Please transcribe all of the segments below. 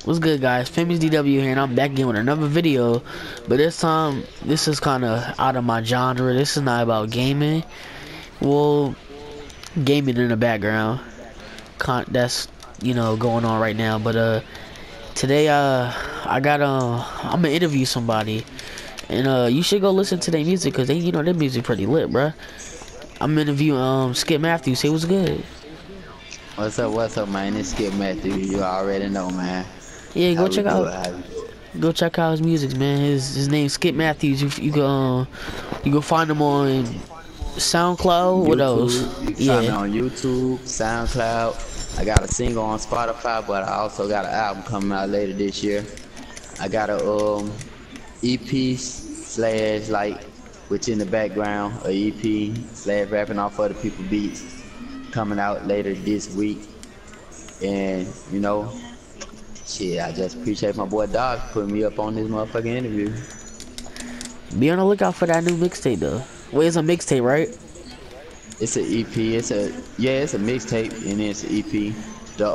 What's good, guys? Famous DW here, and I'm back again with another video. But this time, this is kind of out of my genre. This is not about gaming. Well, gaming in the background. That's, going on right now. But today, I'm gonna interview somebody, and you should go listen to their music because their music pretty lit, bruh. I'm interviewing Skip Matthews. Say what's good. What's up, man? It's Skip Matthew. You already know, man. Yeah, How we do it, how we do it. go check out his music, man. His name's Skip Matthews. You can find him on SoundCloud. What else? YouTube, you can find me Yeah. on YouTube, SoundCloud. I got a single on Spotify, but I also got an album coming out later this year. I got a EP slash which in the background, a EP slash rapping off other people's beats coming out later this week. And shit, I just appreciate my boy Dog putting me up on this motherfucking interview. Be on the lookout for that new mixtape though. Well, it's a mixtape, right? It's an EP. It's a mixtape and it's an EP. The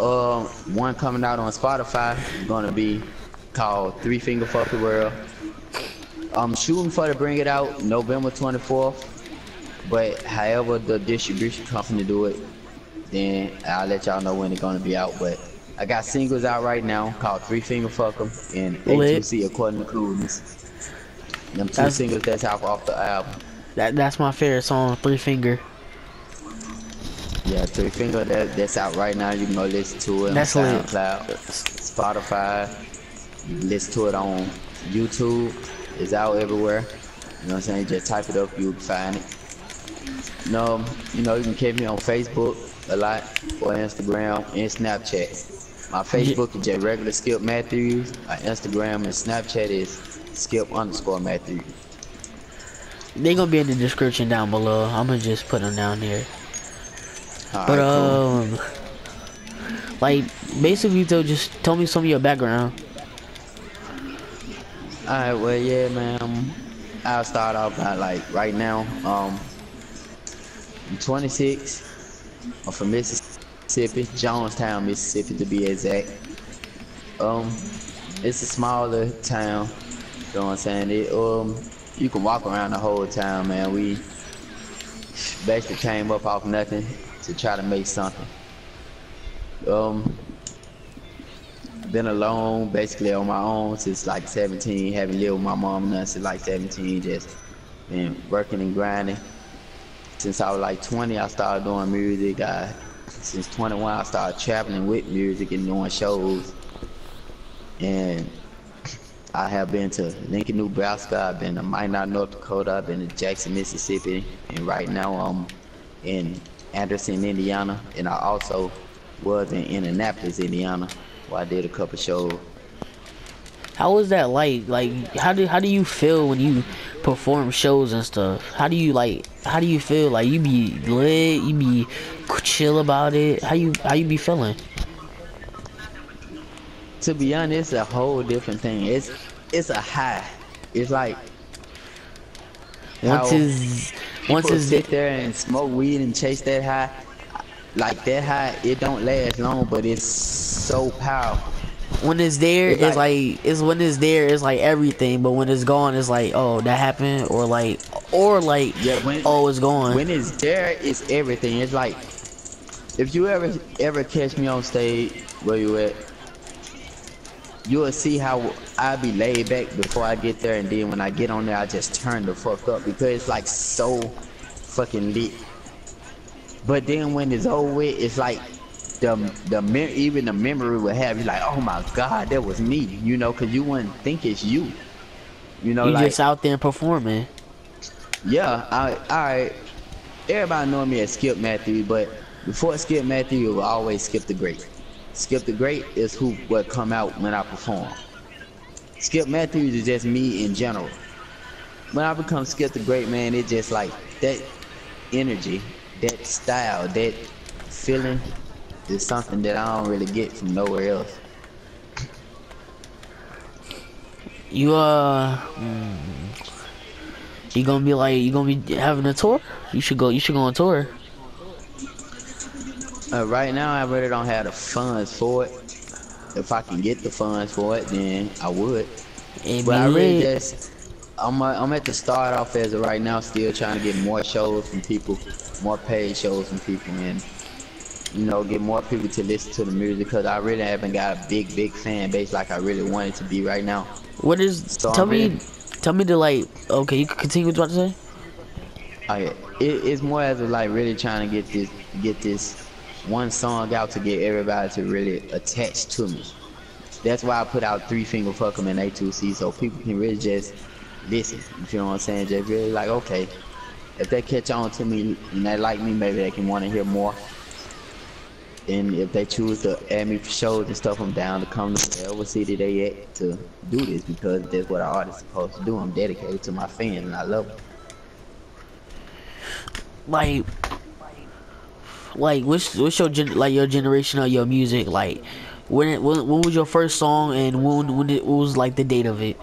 one coming out on Spotify is gonna be called Three Finger Fuck the World. I'm shooting for to bring it out November 24th, but however the distribution company do it, then I'll let y'all know when it's gonna be out. But I got singles out right now called Three Finger Fuck 'em and A2C According to Coolness. Them two singles that's out off the album. That's my favorite song, Three Finger. Yeah, Three Finger, that's out right now. You can go listen to it That's on lit. SoundCloud, Spotify. You can listen to it on YouTube. It's out everywhere. You know what I'm saying? Just type it up, you'll find it. You can catch me on Facebook a lot, or Instagram and Snapchat. My Facebook is just regular Skip Matthews. My Instagram and Snapchat is Skip_Matthews. They gonna be in the description down below. I'm gonna just put them down here. All But right, cool. basically, though, just tell me some of your background. Alright, well, yeah, man. I'll start off by right now. I'm 26. I'm from Mississippi, Jonestown, Mississippi, to be exact. It's a smaller town. You know what I'm saying? You can walk around the whole town, man. We basically came up off nothing to try to make something. Been alone, basically on my own since 17. Haven't lived with my mom and nothing since 17. Just been working and grinding. Since I was 20, I started doing music. Since 21, I started traveling with music and doing shows. And I have been to Lincoln, Nebraska. I've been to Minot, North Dakota. I've been to Jackson, Mississippi. And right now I'm in Anderson, Indiana. And I also was in Indianapolis, Indiana, where I did a couple shows. How was that like? How do you feel when you perform shows and stuff? How do you feel? Like, you be lit, you be chill about it? How you be feeling? To be honest, it's a whole different thing. It's a high. It's like Once people sit there and smoke weed and chase that high. Like that high, it don't last long, but it's so powerful. when it's there, it's like everything, but when it's gone, it's like, oh, that happened, or Yeah, oh, it's gone. when it's there, it's everything. It's like if you ever catch me on stage where you at, you will see how I be laid back before I get there, and then when I get on there, I just turn the fuck up because it's so fucking lit. But then when it's over with, it's like even the memory will have you like, oh my god, that was me, because you wouldn't think it's you. You just out there performing. Yeah, I everybody know me as Skip Matthew, but before Skip Matthew, it was always Skip the Great. Skip the Great is what come out when I perform. Skip Matthews is just me in general. When I become Skip the Great, man, it's just like that energy, that style, that feeling is something that I don't really get from nowhere else. You gonna be having a tour? You should go on tour. Right now, I really don't have the funds for it. if I can get the funds for it, then I would. It But be I really lit. just, I'm at the start off as of right now, still trying to get more shows from people, more paid shows from people, and get more people to listen to the music because I really haven't got a big fan base like I really want it to be right now. What is? So Tell I'm really, me, tell me the like. Okay, you can continue what you about to say. it's more as of like really trying to get this one song out to get everybody to really attach to me. That's why I put out 3 Finger Fuck 'em and A2C so people can really just listen. You feel what I'm saying? Just really like, okay, if they catch on to me and they like me, maybe they can want to hear more. And if they choose to add me for shows and stuff, I'm down to come to whatever city they at to do this because that's what an artist is supposed to do. I'm dedicated to my fans and I love them. Like what's your your generation of your music like? When was your first song and what was like the date of it?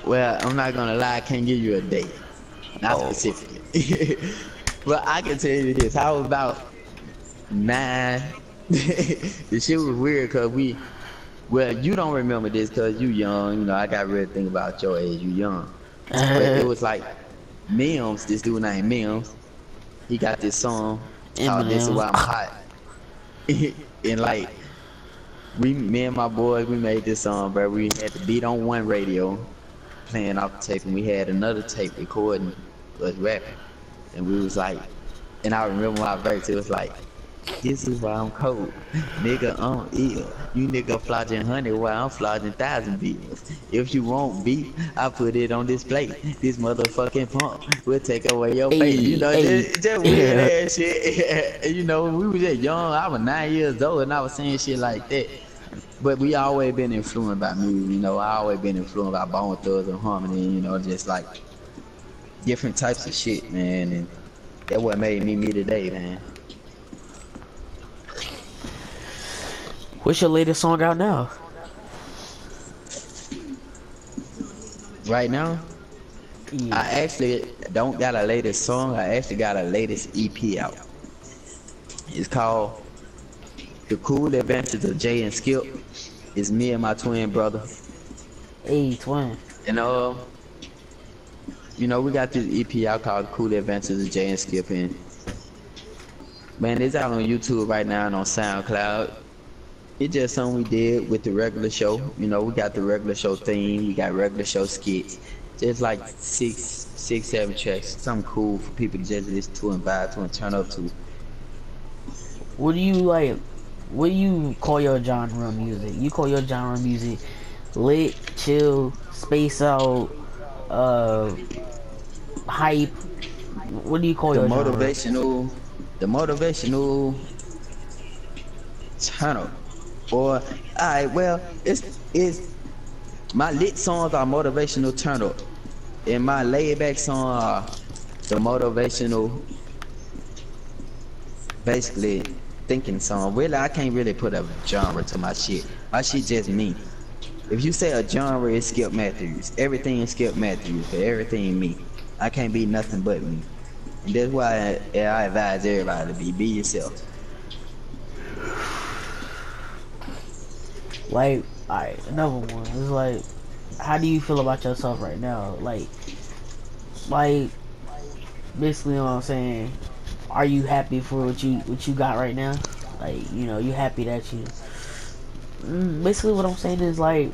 Well, I'm not gonna lie, I can't give you a date, not Oh, specifically. But I can tell you this: I was about 9. The shit was weird because well, you don't remember this because you young. I got real thing about your age. You young, but it was like Mims. This dude named Mims. He got this song called "This Is Eminem. Why I'm Hot," and like me and my boys, we made this song, bro. We had the beat on one radio, playing off the tape, and we had another tape recording us rapping, and we was like, and I remember my verse. It was like, "This is why I'm cold, nigga. I'm ill. You nigga flogging honey while I'm flogging 1,000 bills. If you want beef, I put it on display. This motherfucking pump will take away your face." Just weird ass shit. We was just young. I was 9 years old, and I was saying shit like that. But we always been influenced by music. I always been influenced by Bone Thugs and Harmony. Just like different types of shit, man. And that's what made me today, man. What's your latest song out now? Right now, Yeah. I actually don't got a latest song. I actually got a latest EP out. It's called The Cool Adventures of Jay and Skip. It's me and my twin brother. Hey, twin. And we got this EP out called The Cool Adventures of Jay and Skip. And man, it's out on YouTube right now and on SoundCloud. It's just something we did with the regular show. We got the regular show theme. We got regular show skits. Just like six, 7 tracks. Something cool for people to just listen to and vibe to and turn up to. What do you like? What do you call your genre of music? You call your genre of music lit, chill, space out, hype? What do you call your genre? The motivational turn up. Or, alright, well, it's my lit songs are motivational turn up, and my laid back songs are the motivational, basically thinking song. Really, I can't really put a genre to my shit. My shit just me. If you say a genre, it's Skip Matthews. Everything is Skip Matthews, but everything me. I can't be nothing but me. And that's why I advise everybody to be yourself. Like, alright, another one. It's like, how do you feel about yourself right now? Like, basically, what I'm saying, are you happy for what you got right now? Like, you happy that you. Basically, what I'm saying is like,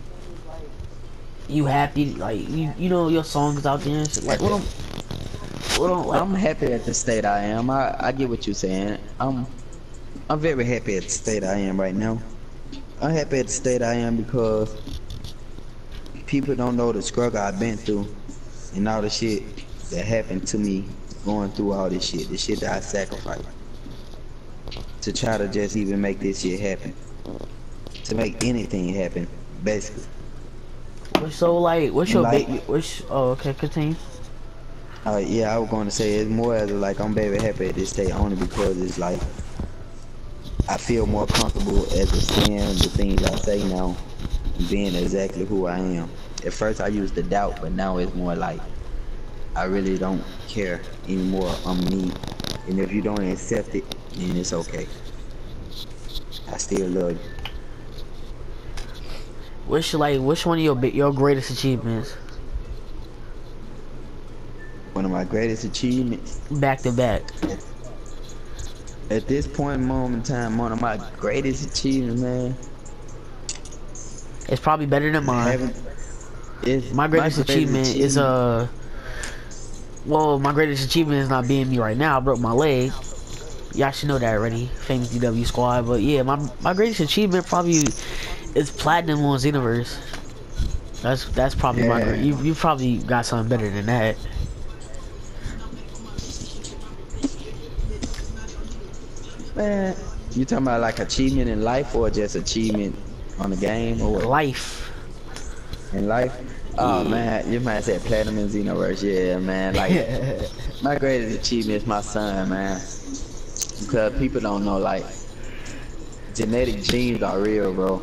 you happy? Like, your songs out there and shit. Like, I'm happy at the state I am. I get what you're saying. I'm very happy at the state I am right now. I'm happy at the state I am because people don't know the struggle I've been through and all the shit that happened to me going through all this shit, the shit that I sacrificed to try to just even make this shit happen, to make anything happen, basically. So like, what's your oh, okay, continue. Yeah, I was going to say it's more as like I'm very happy at this state only because it's like I feel more comfortable as a saying the things I say now, being exactly who I am. At first I used to doubt, but now it's more like I really don't care anymore. I'm me, and if you don't accept it, then it's okay. I still love you. which one of your greatest achievements? One of my greatest achievements Back to back. at this point moment in time, one of my greatest achievements, man, It's probably better than mine. having is My my greatest greatest achievement is achievement. well, my greatest achievement is not being me right now. I broke my leg. Y'all should know that already. Famous DW squad. But yeah, my greatest achievement probably is platinum on XENOVERSE. That's probably my great. Yeah, You probably got something better than that. man. You talking about like achievement in life or just achievement on the game or what? Life. In life? Oh Yeah. man, you might say platinum in Xenoverse, yeah, man. Like my greatest achievement is my son, man. Because people don't know, like genetic genes are real, bro.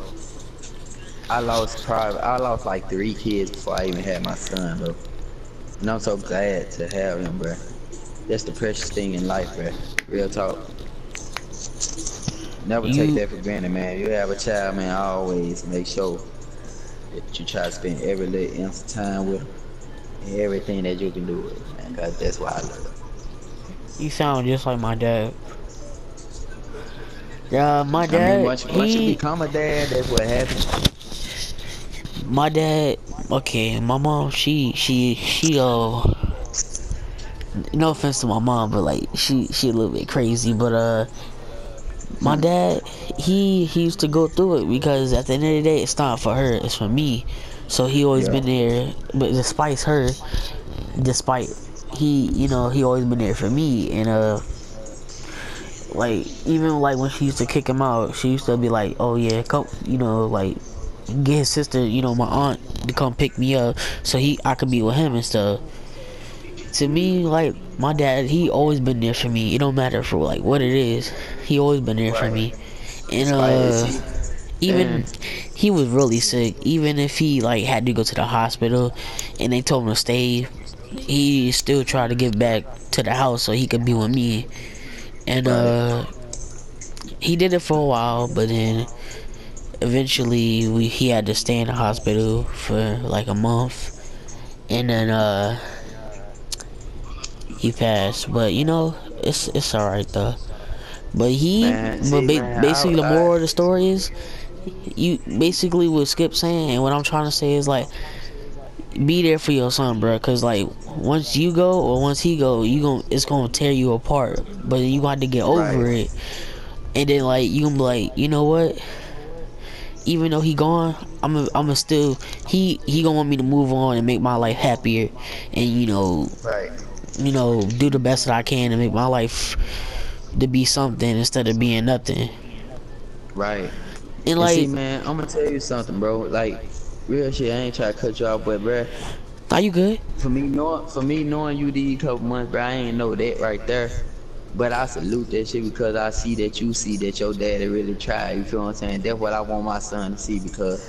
I lost like 3 kids before I even had my son, bro. And I'm so glad to have him, bro. That's the precious thing in life, bro. Real talk. Never take you that for granted, man. You have a child, man. Always make sure that you try to spend every little inch of time with him and everything that you can do with him, man. Cause that's why I love him. you sound just like my dad. Yeah, my I mean, dad, once you become a dad, that's what happens. my dad. Okay, my mom, no offense to my mom, but like she a little bit crazy. But my dad, he used to go through it because at the end of the day, it's not for her, it's for me. So he always Yeah. been there, but despite he always been there for me. And like even like when she used to kick him out, she used to be like, oh yeah, come, like get his sister, my aunt to come pick me up so I could be with him and stuff. To me, like my dad, he always been there for me. It don't matter for like what it is, he always been there for Right. me. And Despite it, see, even and he was really sick. Even if he like had to go to the hospital, and they told him to stay, he still tried to get back to the house so he could be with me. And right, he did it for a while, but then eventually he had to stay in the hospital for like a month, and then he passed. But it's all right though. But man. See, man, basically the moral of the story is, you basically what Skip saying, and what I'm trying to say is like, be there for your son, bro. Cause like once you go or once he go, it's gonna tear you apart. But you got to get over right, it, and then like you gonna be like, you know what? Even though he gone, I'm still he gonna want me to move on and make my life happier, and right, do the best that I can to make my life to be something instead of being nothing. right. And And see, like, man, I'm gonna tell you something, bro. Like, real shit. I ain't trying to cut you off, but, bro, are you good? for me knowing you these couple months, bro, I ain't know that right there. But I salute that shit because I see that you see that your daddy really tried. You feel what I'm saying? That's what I want my son to see because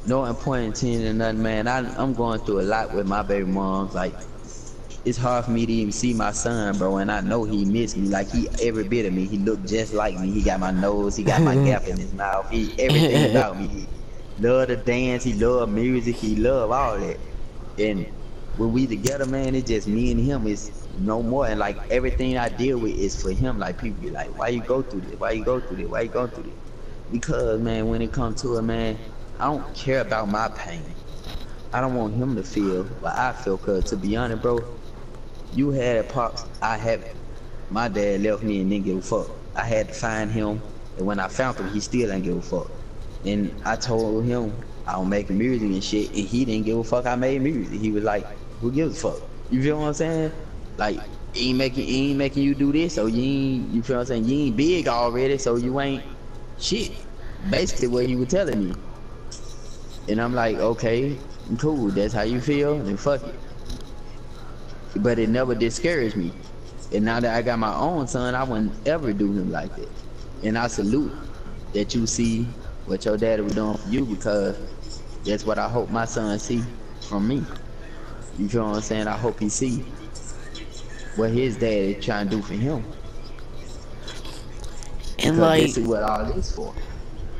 no important or nothing, man. I'm going through a lot with my baby moms. Like, it's hard for me to even see my son, bro, and I know he missed me. Like, he every bit of me. He looked just like me. He got my nose. He got my gap in his mouth. He everything about me. He love to dance. He love music. He love all that. And when we together, man, it's just me and him. It's no more. And like everything I deal with is for him. Like people be like, why you go through this? Why you go through this? Why you go through this? Because, man, when it comes to it, man, I don't care about my pain. I don't want him to feel what I feel. Cause to be honest, bro, you had pops, I haven't. My dad left me and didn't give a fuck. I had to find him, and when I found him, he still didn't give a fuck. And I told him I don't make music and shit, and he didn't give a fuck I made music. He was like, who gives a fuck? You feel what I'm saying? Like, he ain't making you do this, so you feel what I'm saying? You ain't big already, so you ain't shit. Basically what he was telling me. And I'm like, okay, cool, that's how you feel, then fuck it. But it never discouraged me. And now that I got my own son, I wouldn't ever do him like that. And I salute that you see what your daddy was doing for you because that's what I hope my son see from me. You feel what I'm saying? I hope he see what his daddy trying to do for him. And Because this like, is what all this for.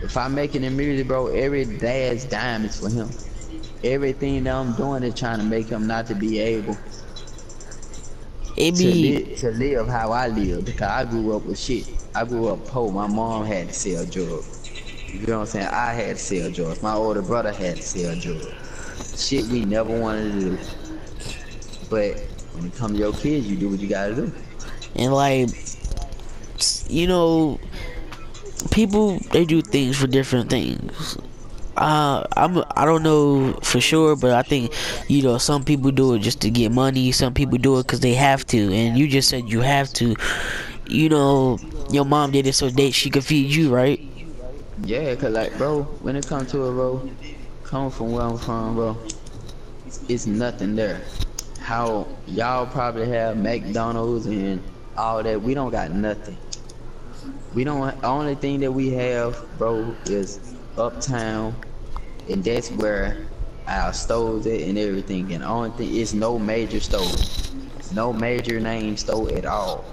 If I make it in music, bro, every last dime is for him. Everything that I'm doing is trying to make him not to be able It be, to live how I live, because I grew up with shit. I grew up poor. My mom had to sell drugs. You know what I'm saying? I had to sell drugs. My older brother had to sell drugs. Shit we never wanted to do. But when it comes to your kids, you do what you gotta do. and like, you know, people, they do things for different things. I don't know for sure, but I think, you know, some people do it just to get money. Some people do it because they have to. And you just said you have to. You know, your mom did it so she could feed you, right? Yeah, cause like, bro, when it comes to it, bro, come from where I'm from, bro, it's nothing there. How y'all probably have McDonald's and all that, we don't got nothing. We don't. Only thing that we have, bro, is uptown, and that's where our stores at and everything. And only thing is no major store, no major name store at all.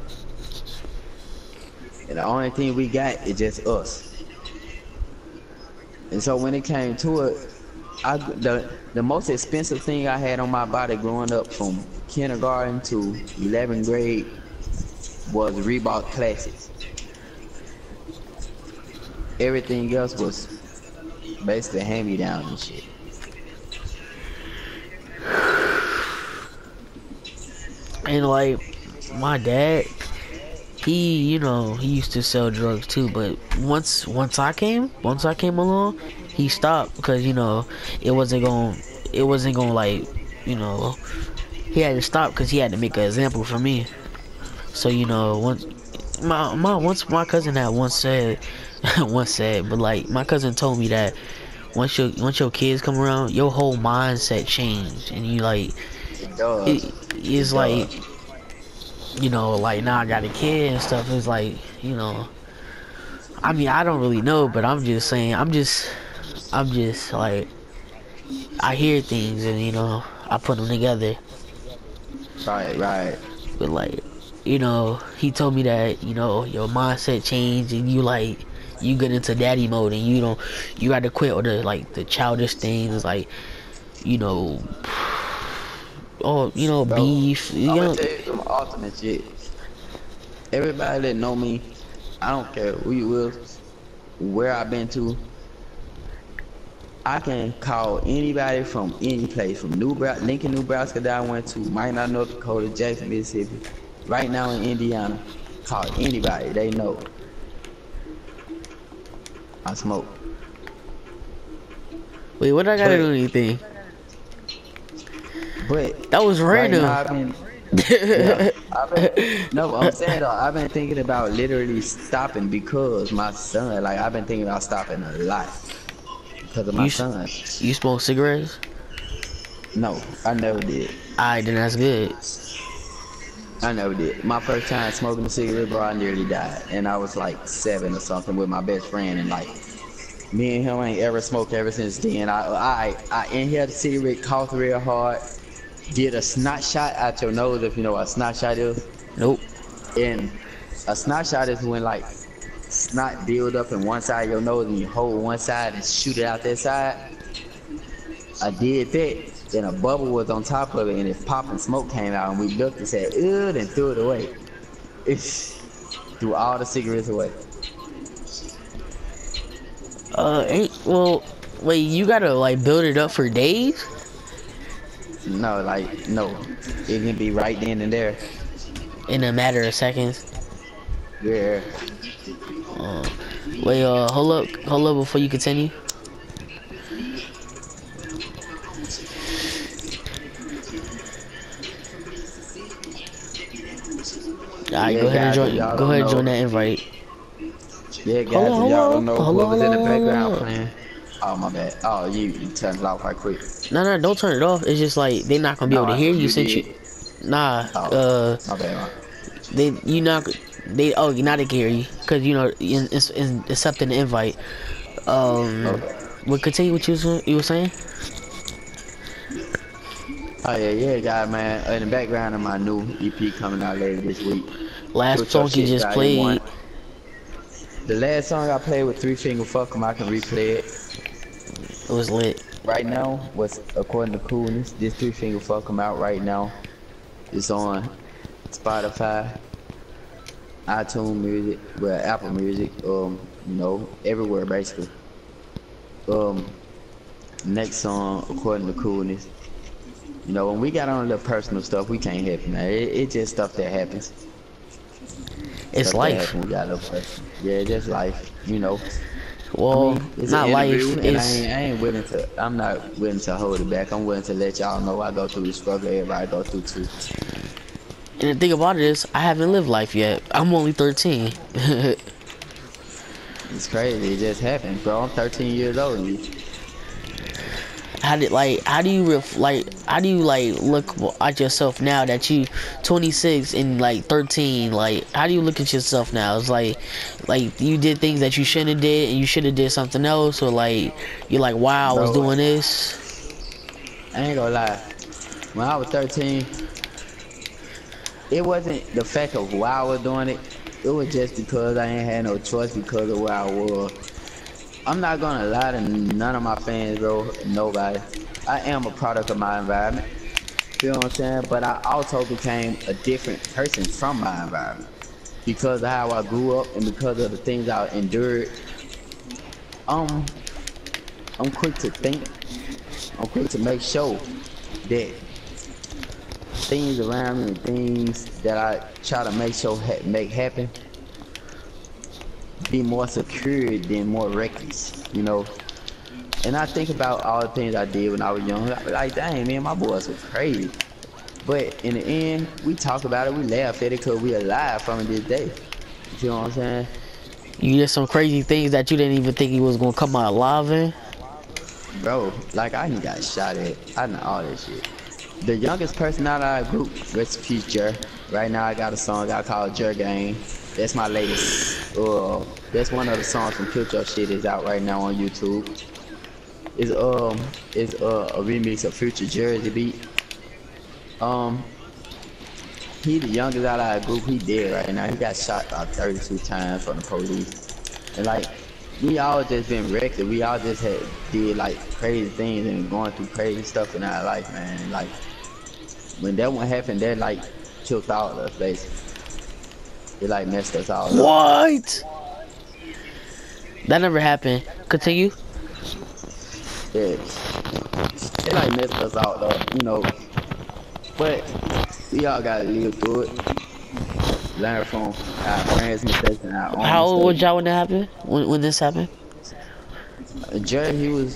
And the only thing we got is just us. And so when it came to it, the most expensive thing I had on my body growing up from kindergarten to 11th grade was Reebok Classics. Everything else was basically hand-me-down and shit. And like, my dad, he, you know, he used to sell drugs too, but once I came along, he stopped because, you know, it wasn't going like, you know, he had to stop because he had to make an example for me. So, you know, once my cousin had once said but like, my cousin told me that once your kids come around, your whole mindset changed, and you like, It does. it's It like, does. you know, like, now I got a kid and stuff. It's like, you know, I mean, I don't really know, but I'm just saying, I'm just like, I hear things and, you know, I put them together. Right, right. But like, you know, he told me that, you know, your mindset changed and you like, you get into daddy mode and you got to quit all the like the childish things, like, you know, oh, you know, Bro, beef, you I'm gonna know. tell you some ultimate shit. Everybody that know me, I don't care who you is, where I've been to, I can call anybody from any place, from Lincoln, Nebraska that I went to, Minot, North Dakota, Jackson, Mississippi, right now in Indiana. Call anybody, they know I smoke. Wait, what I gotta do But, anything? but That was right random. now I've been, yeah, no, I'm saying though, I've been thinking about literally stopping because my son, like I've been thinking about stopping a lot because of my son. You smoke cigarettes? No, I never did. Alright, then that's good. I never did. My first time smoking a cigarette, bro, I nearly died. And I was like 7 or something with my best friend, and like, me and him ain't ever smoked ever since then. I inhaled a cigarette, coughed real hard, did a snot shot out your nose, if you know what a snot shot is. Nope. And a snot shot is when like snot build up in one side of your nose and you hold one side and shoot it out that side. I did that. Then a bubble was on top of it and it popped and smoke came out and we looked and said, ugh, and threw it away. Threw all the cigarettes away. Well, wait, you gotta like build it up for days? No, like, no. It can be right then and there. In a matter of seconds? Yeah. Wait, hold up before you continue. Alright, Yeah, go ahead and guys, if join. y'all Go don't ahead and know. join that invite. Yeah, guys, if y'all don't know what was in the background Hold on. playing. Oh, my bad. Oh, you turned it off right quick. No, don't turn it off. It's just like they're not gonna be No, able to hear you you since you. did. Nah, Oh, my bad. now they can hear you because you know in accepting the invite. Okay. We'll continue what you were saying. Oh, yeah, guy, man. In the background of my new EP coming out later this week. Last Shoot Your song you Shit, just Volume 1. played. The last song I played with 3 Finger Fuck 'em, I can replay it. It was lit. Right now, what's according to Coolness, this 3 Finger Fuck 'em out right now. It's on Spotify, iTunes Music, well, Apple Music, you know, everywhere basically. Next song, according to Coolness. You know, when we got on the personal stuff, we can't help it, man. It's just stuff that happens. It's Stuff life. That happens, we got a person. Yeah, it's just life, you know. Well, I mean, it's not an life. interview, and It's I'm not willing to hold it back. I'm willing to let y'all know I go through the struggle everybody go through too. and the thing about it is, I haven't lived life yet. I'm only 13. It's crazy. It just happened, bro. I'm 13 years old. How do you look at yourself now that you 26 and like 13? Like, how do you look at yourself now? It's like you did things that you shouldn't have did, and you should have did something else, or like you're like, wow, I was Bro, doing this. I ain't gonna lie. When I was 13, it wasn't the fact of why I was doing it. It was just because I ain't had no choice because of where I was. I'm not gonna lie to none of my fans, bro. Nobody. I am a product of my environment. You know what I'm saying? But I also became a different person from my environment because of how I grew up and because of the things I endured. I'm quick to think. I'm quick to make sure that things around me and things that I try to make sure make happen be more secure than more reckless, you know. And I think about all the things I did when I was young. I was like, dang, man, my boys were crazy. But in the end, we talk about it, we laugh at it because we alive from this day. You feel what I'm saying? You did some crazy things that you didn't even think you was gonna come out alive in. Bro, like I done got shot at. I done all this shit. The youngest person out of our group, rest in peace, Jer. Right now I got a song I call Jer Gang. That's my latest. That's one of the songs from Killjoy shit is out right now on YouTube. It's a remix of Future Jersey beat. He the youngest out of our group. He dead right now. He got shot about 32 times from the police. And like, we all just been reckless. We all just did like crazy things and going through crazy stuff in our life, man. Like, when that one happened, that like killed all of us, basically. It like messed us all up. What? That never happened. Continue. Yeah. It like messed us all up, you know. But we all gotta live through it. Learn from our friends' mistakes and our own How old was mistakes. y'all when that happened? When this happened? Jerry,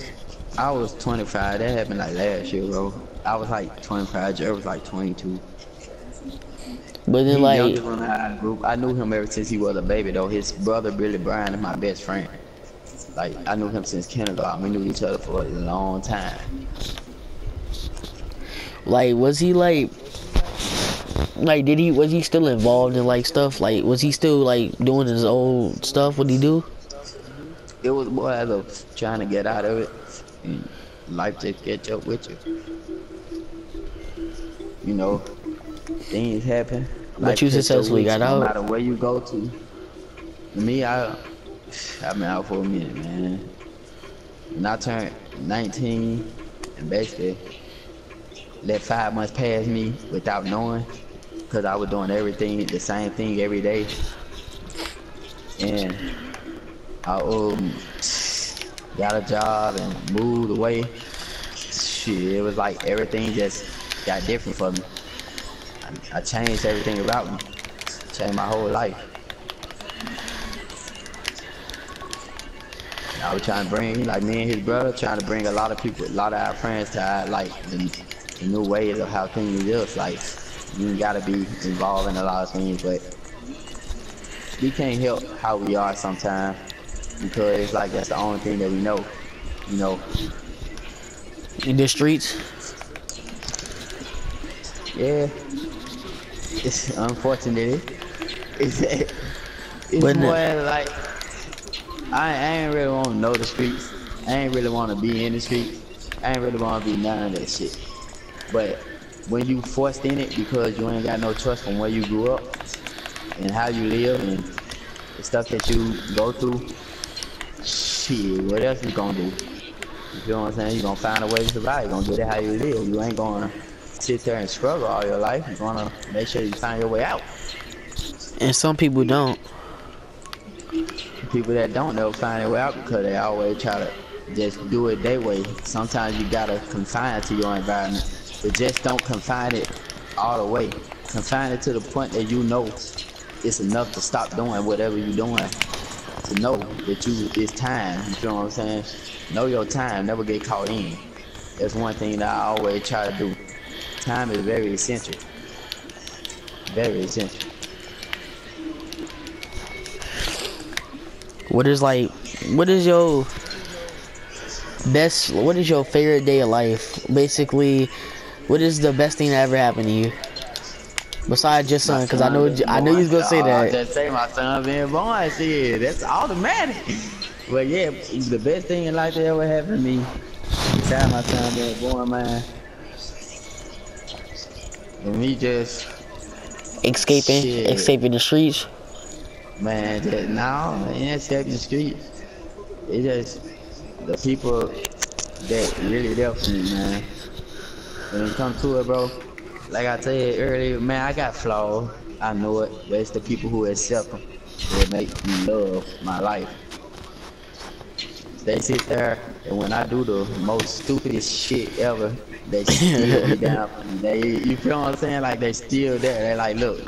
I was 25. That happened like last year, bro. I was like 25. Jerry was like 22. But then, He like, youngest one in our group. I knew him ever since he was a baby, though. His brother, Billy Bryan, is my best friend. Like, I knew him since kindergarten. We knew each other for a long time. was he was he still involved in like stuff? Like, was he still like doing his old stuff? What'd he do? It was more as of trying to get out of it. And life just catch up with you. You know, things happen. But you successfully got out. No matter where you go to. Me, I've been out for a minute, man. When I turned 19 and basically let 5 months pass me without knowing, because I was doing everything, the same thing every day. And I got a job and moved away. Shit, it was like everything just got different for me. I changed everything about me. Changed my whole life. I was trying to bring, like me and his brother, trying to bring a lot of people, a lot of our friends to our, like, the new ways of how things is. Like, you gotta be involved in a lot of things, but we can't help how we are sometimes because it's like that's the only thing that we know, you know. In the streets? Yeah. It's unfortunate. It's But more like I ain't really want to know the streets. I ain't really want to be in the streets. I ain't really want to be none of that shit. But when you forced in it because you ain't got no trust from where you grew up and how you live and the stuff that you go through, shit, what else you gonna do? You feel what I'm saying? You gonna find a way to survive. You gonna do it how you live. You ain't gonna sit there and struggle all your life. You're gonna make sure you find your way out. And some people don't. People that don't know find their way out because they always try to just do it their way. Sometimes you gotta confine it to your environment, but just don't confine it all the way. Confine it to the point that you know it's enough to stop doing whatever you're doing. To know that it's time. You feel what I'm saying? Know your time. Never get caught in. That's one thing that I always try to do. Time is very essential. Very essential. What is your favorite day of life? Basically, what is the best thing that ever happened to you? Besides your son, because I know you was gonna say that. Just say my son being born, shit, that's automatic. But yeah, the best thing in life that ever happened to me, besides my son being born, man, and me just escaping the streets. Man, just now, ain't escaping the streets. It's just the people that really there for me, man. When it comes to it, bro, like I said earlier, man, I got flaws. I know it, but it's the people who accept them that make me love my life. They sit there, and when I do the most stupidest shit ever, they still be down for me. You feel what I'm saying? Like, they still there. They like, look.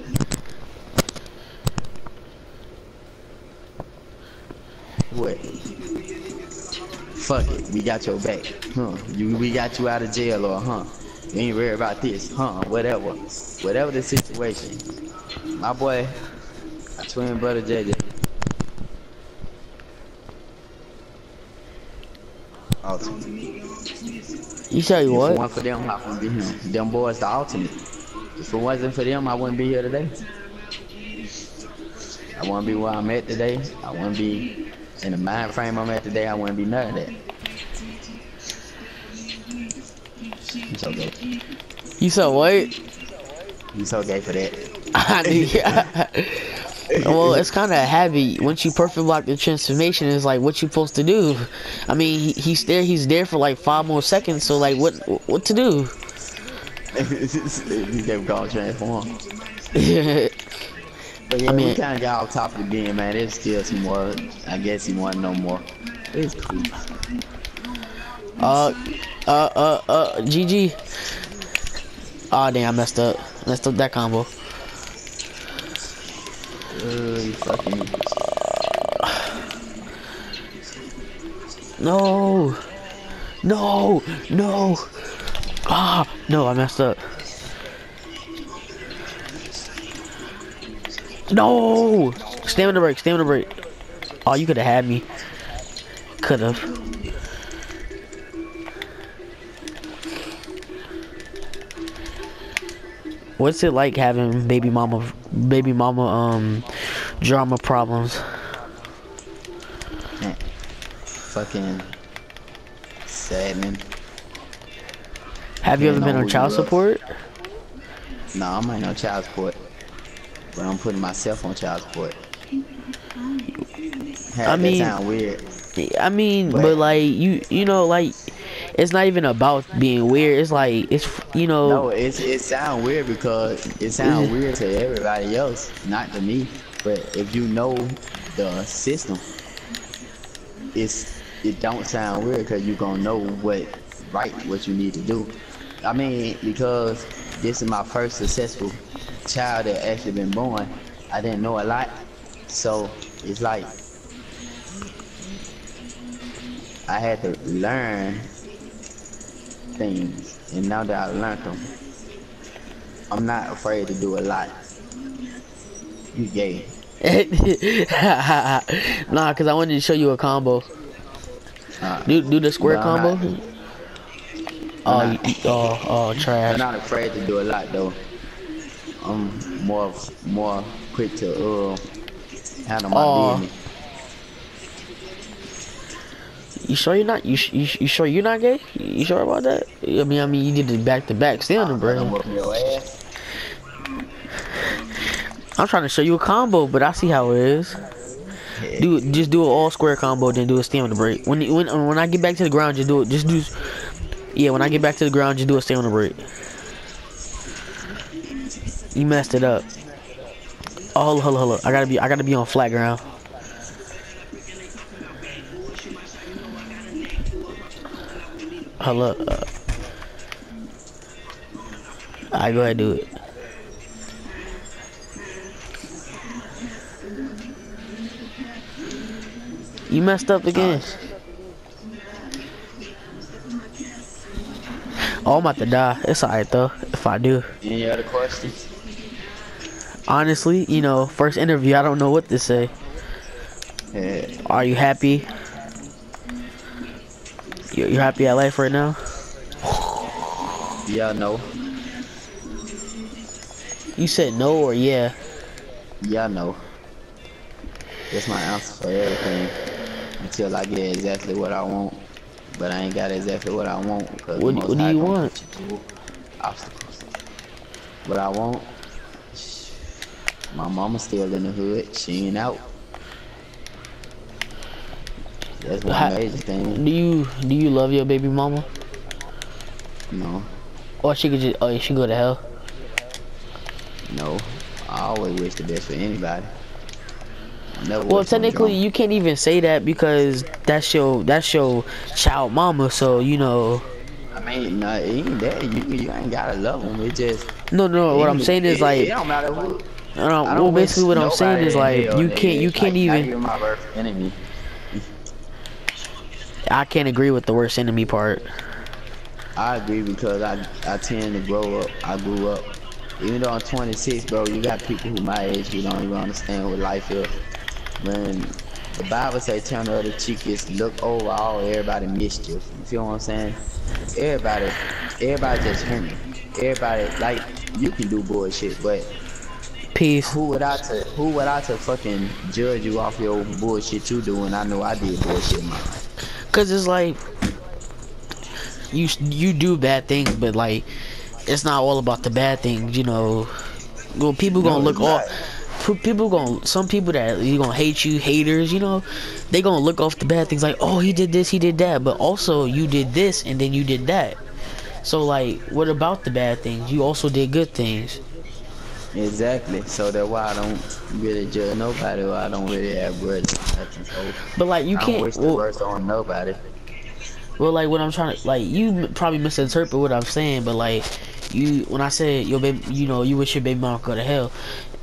What? Fuck it, we got your back, huh? We got you out of jail, or you ain't worried about this, whatever the situation. My boy, my twin brother JJ. Ultimate. You say what? If it wasn't for them, I wouldn't be here. Them boys, the ultimate. If it wasn't for them, I wouldn't be here today. I wouldn't be where I'm at today. I wouldn't be in the mind frame I'm at today. I wouldn't be none of that. It's okay. You said what? It's okay for that. Well, it's kind of a habit. Once you perfect block the transformation, it's like what you supposed to do. I mean, he's there for like 5 more seconds. So like, what to do? He never gonna transform. But yeah, I mean, we kind of got off topic again, man. There's still some more. I guess he want no more. It's cool. GG. Oh damn, I messed up that combo. You fucking. No. Ah, no, I messed up. No! Stamina break. Oh, you could have had me. Could have. What's it like having baby mama drama problems? Man, fucking saddening. Have you ever been on child support? No, I'm not on child support. But I'm putting myself on child support. I mean, that sound weird. I mean, but like you know, like it's not even about being weird. It's like No, it sound weird because it sound weird to everybody else, not to me. But if you know the system, it don't sound weird because you gonna know what you need to do. I mean, because this is my first successful child that actually been born. I didn't know a lot, so it's like I had to learn things, and now that I learned them, I'm not afraid to do a lot. You gay? Nah, cause I wanted to show you a combo. Do the square combo. Oh, trash. I'm not afraid to do a lot though. I'm more quick to handle my business. You sure you're not? You sure you're not gay? You sure about that? I mean, you did it back to back, still, bro. I'm trying to show you a combo, but I see how it is. Just do an all square combo, then do a stamina break. When I get back to the ground, just do it. Just do. Yeah, when I get back to the ground, just do a stamina break. You messed it up. Oh, hold up. I gotta be on flat ground. Hold up. Alright, go ahead, do it. You messed up again. Oh, I'm about to die. It's alright though, if I do. Any other questions? Honestly, you know, first interview, I don't know what to say. Yeah. Are you happy? You're happy at life right now? Yeah, no. You said no or yeah? Yeah, no. That's my answer for everything. Until I get exactly what I want. But I ain't got exactly what I want because What do you want? Obstacles. What I want, my mama still in the hood. She ain't out. That's one major thing. Do you love your baby mama? No. Or she could just she go to hell? No. I always wish the best for anybody. Well, technically, you can't even say that because that's your child mama. So you know. I mean, no, it ain't that. You ain't gotta love them. It just. No. What I'm saying is like. It don't matter who. Well, basically, what I'm saying is like you can't even. Not even my worst enemy. I can't agree with the worst enemy part. I agree because I tend to grow up. I grew up. Even though I'm 26, bro, you got people who my age who don't even understand what life is. When the Bible say turn the other cheek is look over all everybody mischief. You feel what I'm saying? Everybody just hurting. Everybody, like, you can do bullshit, but peace. Who would I to fucking judge you off your bullshit you do when I know I did bullshit in my life? Cause it's like you do bad things, but like it's not all about the bad things, you know. Well, people gonna look off. Some people that you gonna hate you, haters, you know, they gonna look off the bad things like, oh, he did this, he did that, but also you did this and then you did that. So like, what about the bad things? You also did good things. Exactly. So that's why I don't really judge nobody, or I don't really have grudges. So but like, you can't. I don't wish the worst on nobody. Well, like, what I'm trying to, like, you probably misinterpret what I'm saying, but like, when I said your baby, you know, you wish your baby mom go to hell,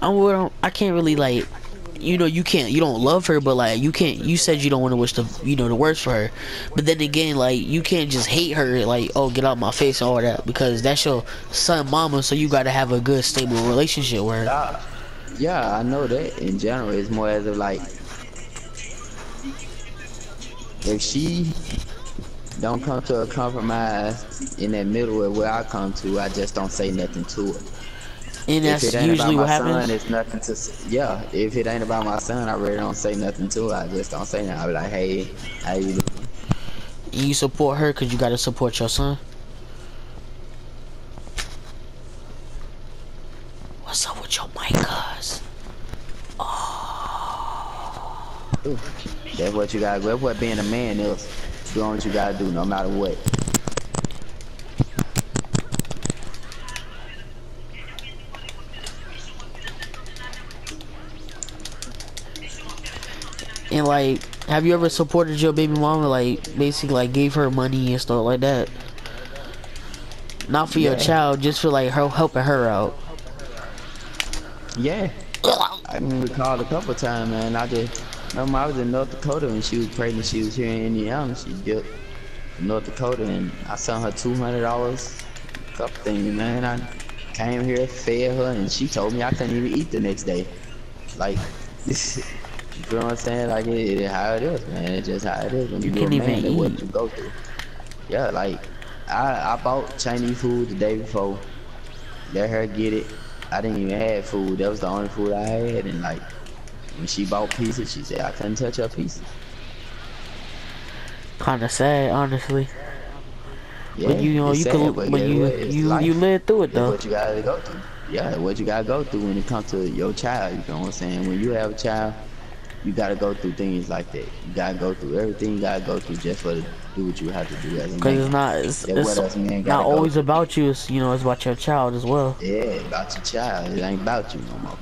I can't really, like, you know, you don't love her, but like, you said you don't want to wish the worst for her, but then again, like, you can't just hate her, like, oh, get out my face and all that, because that's your son mama, so you gotta have a good, stable relationship with her. Yeah, I know that. In general, it's more as of like, if she don't come to a compromise in that middle of where I come to, I just don't say nothing to her. And that's usually what happens. Son, it's nothing to. Yeah, if it ain't about my son, I really don't say nothing to her. I just don't say nothing. I be like, hey, how you doing? You support her because you gotta support your son. What's up with your mic, cuz? Oh. That's what you gotta. That's what being a man is. Doing what you gotta do, no matter what. And like, have you ever supported your baby mama, like, basically like gave her money and stuff like that? Not for your child, just for like her helping her out. Yeah. I can recall a couple times, man. I was in North Dakota when she was pregnant. She was here in Indiana. She built North Dakota, and I sent her $200. A couple things, man. I came here, fed her, and she told me I couldn't even eat the next day. Like, you know what I'm saying? Like, it how it is, man. It's just how it is when you do a man. That's what you go through. Yeah, like, I bought Chinese food the day before. Let her get it. I didn't even have food. That was the only food I had. And like, when she bought pieces, she said I couldn't touch her pieces. Kinda sad, honestly. Yeah, but you know, you lived through it though. That's what you gotta go through. Yeah, what you gotta go through when it comes to your child. You know what I'm saying? When you have a child, you gotta go through things like that. You gotta go through everything you gotta go through just for to do what you have to do as a Cause man. it's not, That's what us men not gotta go always through. about you. It's, you know, it's about your child as well. Yeah, about your child. It ain't about you no more.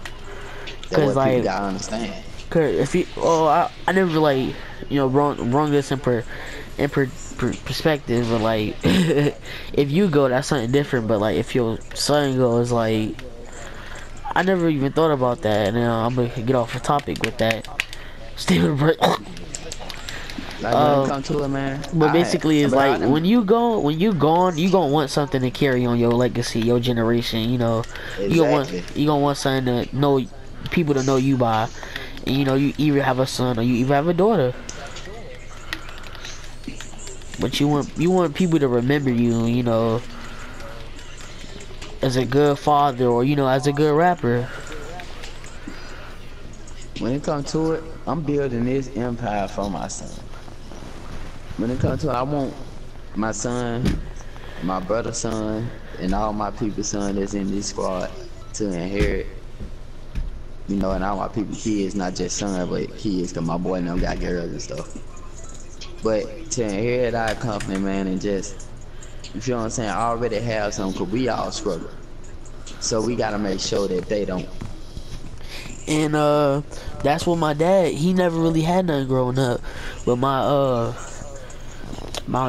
That's Cause what people like, gotta understand. cause if you, oh, I never like, you know, wrong this in perspective, but like, if you go, that's something different. But like, if your son goes, like, I never even thought about that, and I'm gonna get off the topic with that. Stephen, Like when it comes to it, man, but basically, it's but I like done, when you gone, you gonna want something to carry on your legacy, your generation. You know, exactly. you gonna want something to know, people to know you by, and you know, you either have a son or you either have a daughter. But you want people to remember you, you know, as a good father or you know, as a good rapper. When it comes to it, I'm building this empire for my son. When it comes to it, I want my son, my brother's son, and all my people's son that's in this squad to inherit. You know, and all my people kids, not just son, but kids, cause my boy now got girls and stuff. But to inherit our company, man, and just, you feel what I'm saying, I already have some, cause we all struggle. So we gotta make sure that they don't. And that's what my dad, he never really had nothing growing up, but my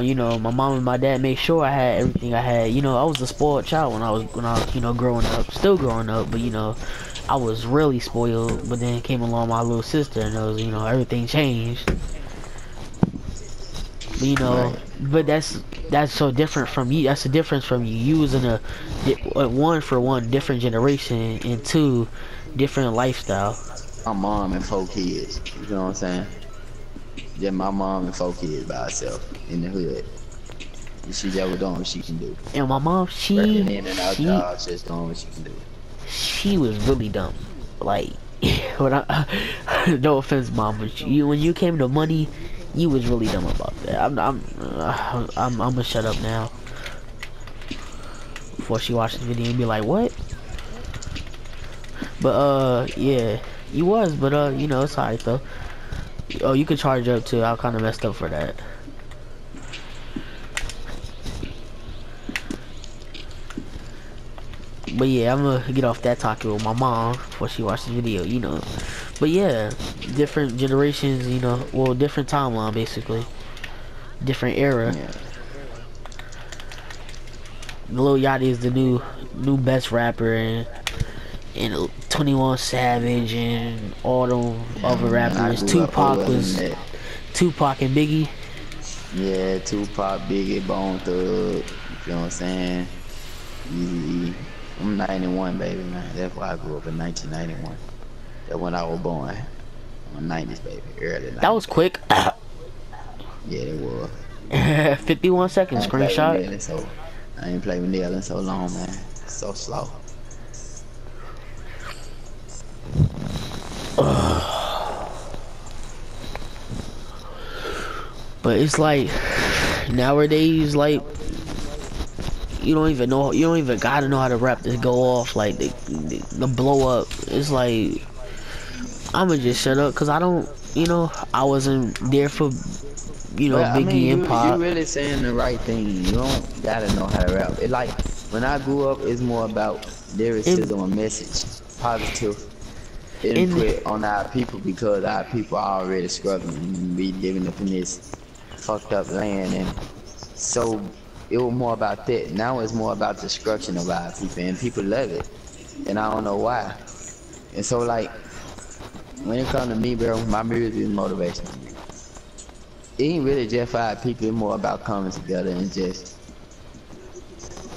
you know, my mom and my dad made sure I had everything I had. You know, I was a spoiled child when I was you know, growing up, still growing up, but you know, I was really spoiled. But then came along my little sister, and it was, you know, everything changed. But you know, Right. but that's so different from you. That's the difference from you. You was in a one for one different generation, and two different lifestyle. My mom and 4 kids, you know what I'm saying? Just my mom and 4 kids by herself in the hood. She just was doing what she can do. And my mom, Working in and out jobs, just doing what she can do. she was really dumb. Like, when no offense, mom, but you, when you came to money, you was really dumb about that. I'm gonna shut up now before she watches the video and be like, what? But yeah, you was, but you know, it's alright though. Oh, you could charge up too. I kind of messed up for that. But yeah, I'm gonna get off that talking with my mom before she watches the video, you know. But yeah, different generations, you know, well, different timeline basically, different era. Yeah. Lil Yachty is the new best rapper, and 21 Savage and all them other Man, I rappers. grew up Tupac with was that. Tupac and Biggie. Yeah, Tupac, Biggie, Bone Thug, you feel what I'm saying? Easy. I'm 91, baby, man. That's why I grew up in 1991. That's when I was born. I'm 90s, baby. Early 90s. That was quick. Yeah, it was. 51 I seconds ain't played with screenshot. Neil in so, I ain't played with Neil in so long, man. So slow. But it's like nowadays, like you don't even gotta know how to rap to go off, like the blow up. It's like I'ma just shut up because I don't, you know, I wasn't there for, you know, But I Biggie mean, and you Pop. really saying the right thing. You don't gotta know how to rap. It like when I grew up, it's more about And lyricism, a message, positive and input on our people because our people are already struggling and be living up in this fucked up land, and so it was more about that. Now it's more about destruction of our people, and people love it, and I don't know why. And so like when it comes to me, bro, my music is motivation. It ain't really just for our people. It's more about coming together and just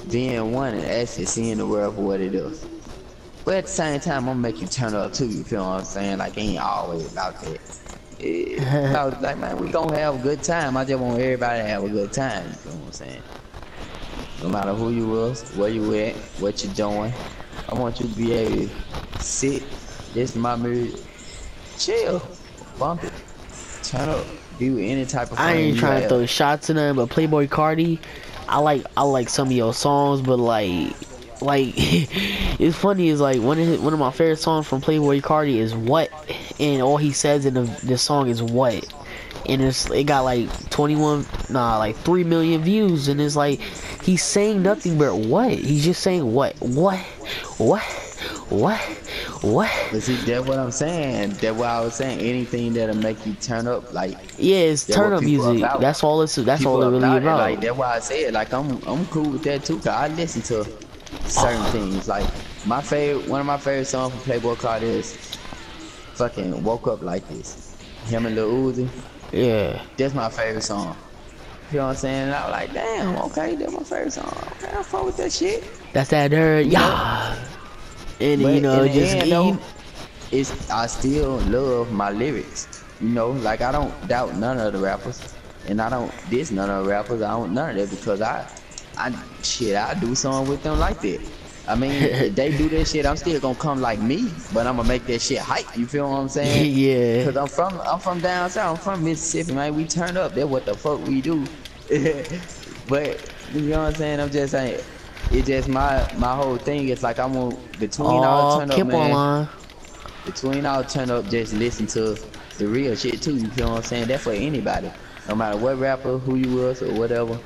being one and actually seeing the world for what it is. But at the same time, I'm gonna make you turn up too, you feel what I'm saying? Like, it ain't always about that. It's about, like, man, we gonna have a good time. I just want everybody to have a good time, you feel what I'm saying? No matter who you was, where you at, what you doing, I want you to be able to sit, listen to my music, chill, bump it, turn up, be with any type of I friend ain't you trying to throw have. shots in them, but Playboy Cardi, I like some of your songs, but like like it's funny is like one of my favorite songs from Playboy Cardi is What, and all he says in the song is what, and it got like 3 million views, and it's like he's saying nothing but what. He's just saying what. But see, that's what I'm saying. That's what I was saying. Anything that'll make you turn up, like, Yeah, it's that's turn what up people music. about. That's all People it really about it. Like, about. that's why I said, like, I'm cool with that too. Cause I listen to certain Oh, things. Like, one of my favorite songs from Playboy Cardi is fucking Woke Up Like This. Him and Lil Uzi. yeah. That's my favorite song. You know what I'm saying? And I was like, damn, okay, that's my favorite song. Okay, I fuck with that shit. That's that nerd. You know? Yeah. And But you in know, the just end though, you, I still love my lyrics. You know, like I don't doubt none of the rappers, and I don't diss none of the rappers. I don't none of that because I do something with them like that. I mean, if they do that shit, I'm still gonna come like me, but I'm gonna make that shit hype. You feel what I'm saying? yeah. Cause I'm from down south. I'm from Mississippi, man. We turn up. That's what the fuck we do. But you know what I'm saying? I'm just saying. It's just my whole thing. It's like I'm on between all the Oh, turn up, keep on man. line. Between all turn up, just listen to the real shit too. You feel what I'm saying? That's for anybody, no matter what rapper, who you was or whatever.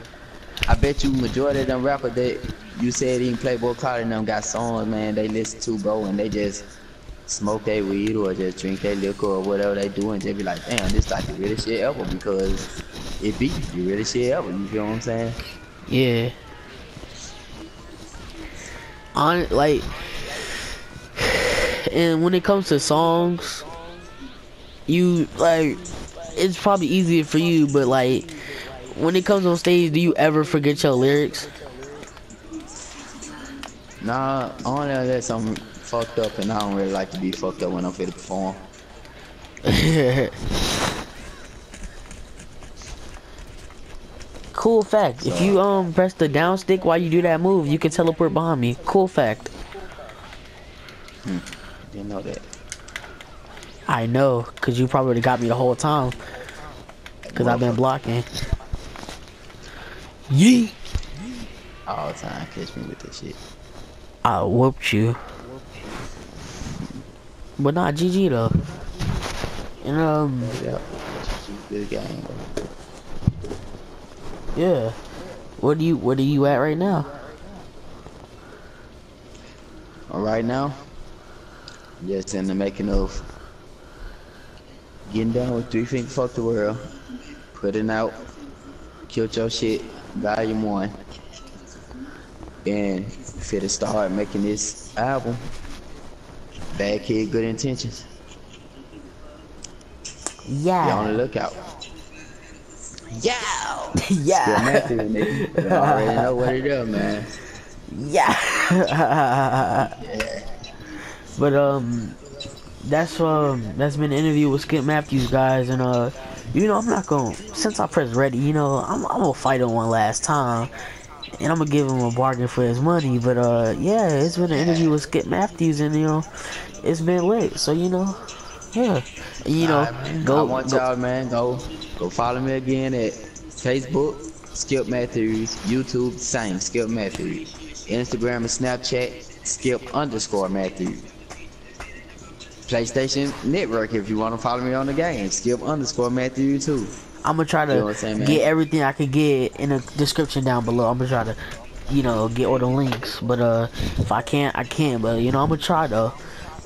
I bet you majority of them rappers that you said even Playboy Cardi and them got songs, man, they listen to, bro, and they just smoke their weed or just drink their liquor or whatever they do and just be like, damn, this like the realest shit ever because it be the realest shit ever. You feel what I'm saying? Yeah. On like, and when it comes to songs, you like, it's probably easier for you, but like, when it comes on stage, do you ever forget your lyrics? Nah, only unless I'm fucked up and I don't really like to be fucked up when I'm fit to perform. Cool fact. If So, you press the down stick while you do that move, you can teleport behind me. Cool fact. didn't know that. I know, cause you probably got me the whole time. Like, Cause I've been motherfucker, blocking. Yeet. all the time catch me with this shit. I whooped you. But not GG though. And Yep. Good game, bro. yeah. Where are you at right now? Right now, just in the making of getting done with 3 Finger Fuck the World, putting out Killed Your Shit, Volume 1, and fit to start making this album, Bad Kid, Good Intentions. Be on the Yeah. lookout. Yeah! Skill Yeah. Matthew, nigga. You already know what it is, man. Yeah. Yeah. But that's been an interview with Skip Matthews, guys, and you know, I'm not gonna, since I pressed ready, you know, I'm gonna fight him one last time, and I'm gonna give him a bargain for his money. But yeah, it's been an interview with Skip Matthews, and you know, it's been lit. So you know, yeah, and, you know, Alright, man. I go want go. y'all, man, go follow me again at Facebook, Skip Matthews, YouTube, same, Skip Matthews. Instagram and Snapchat, Skip_Matthews. PlayStation Network, if you want to follow me on the game, Skip_Matthews too. I'm gonna try You know to what I'm saying, get man? everything I could get in the description down below. I'm gonna try to, you know, get all the links. But if I can't, I can't. But you know, I'm gonna try though.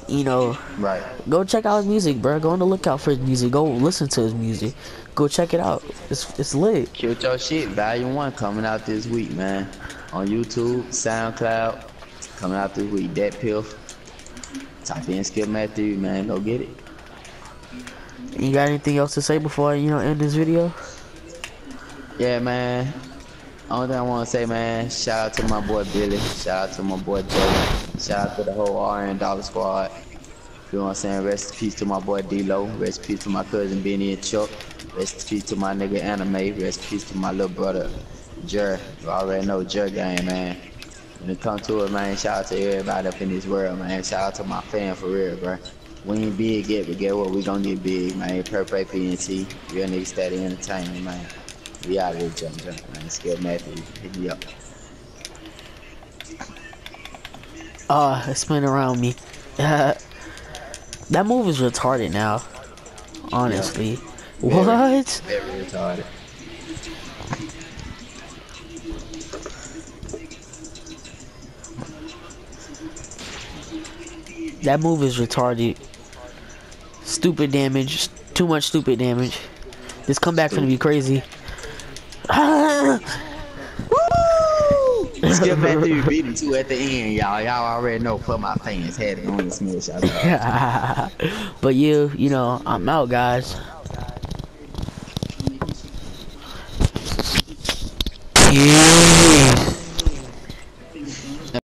You know, Right. go check out his music, bro. Go on the lookout for his music. Go listen to his music. Go check it out. It's lit. Killed Your Shit, Volume 1 coming out this week, man. On YouTube, SoundCloud, coming out this week. Dat Piff. Type in Skip Matthews, man. Go get it. You got anything else to say before I, you know, end this video? Yeah, man. Only thing I want to say, man, shout out to my boy Billy. Shout out to my boy Joe. Shout out to the whole RN Dollar Squad. You know what I'm saying? Rest in peace to my boy D-Lo. Rest in peace to my cousin Benny and Chuck. Rest in peace to my nigga Anime. Rest in peace to my little brother Jer. You already know Jer gang, man. When it comes to it, man, shout out to everybody up in this world, man. Shout out to my fan for real, bro. We ain't big yet, but get what? We gonna get big, man. Perfect PNT. Real nigga steady entertainment, man. We out of here, jump, man. Skip Matthew. Hit me up. spin around me. That move is retarded now. Yeah, Honestly. very, What? very retarded. That move is retarded. Stupid damage. Too much stupid damage. This comeback finna be Stupid. crazy. Woo! Skip after you beat him too at the end, y'all. Y'all already know for my fans had it on the smash. I love. But you know, I'm out, guys.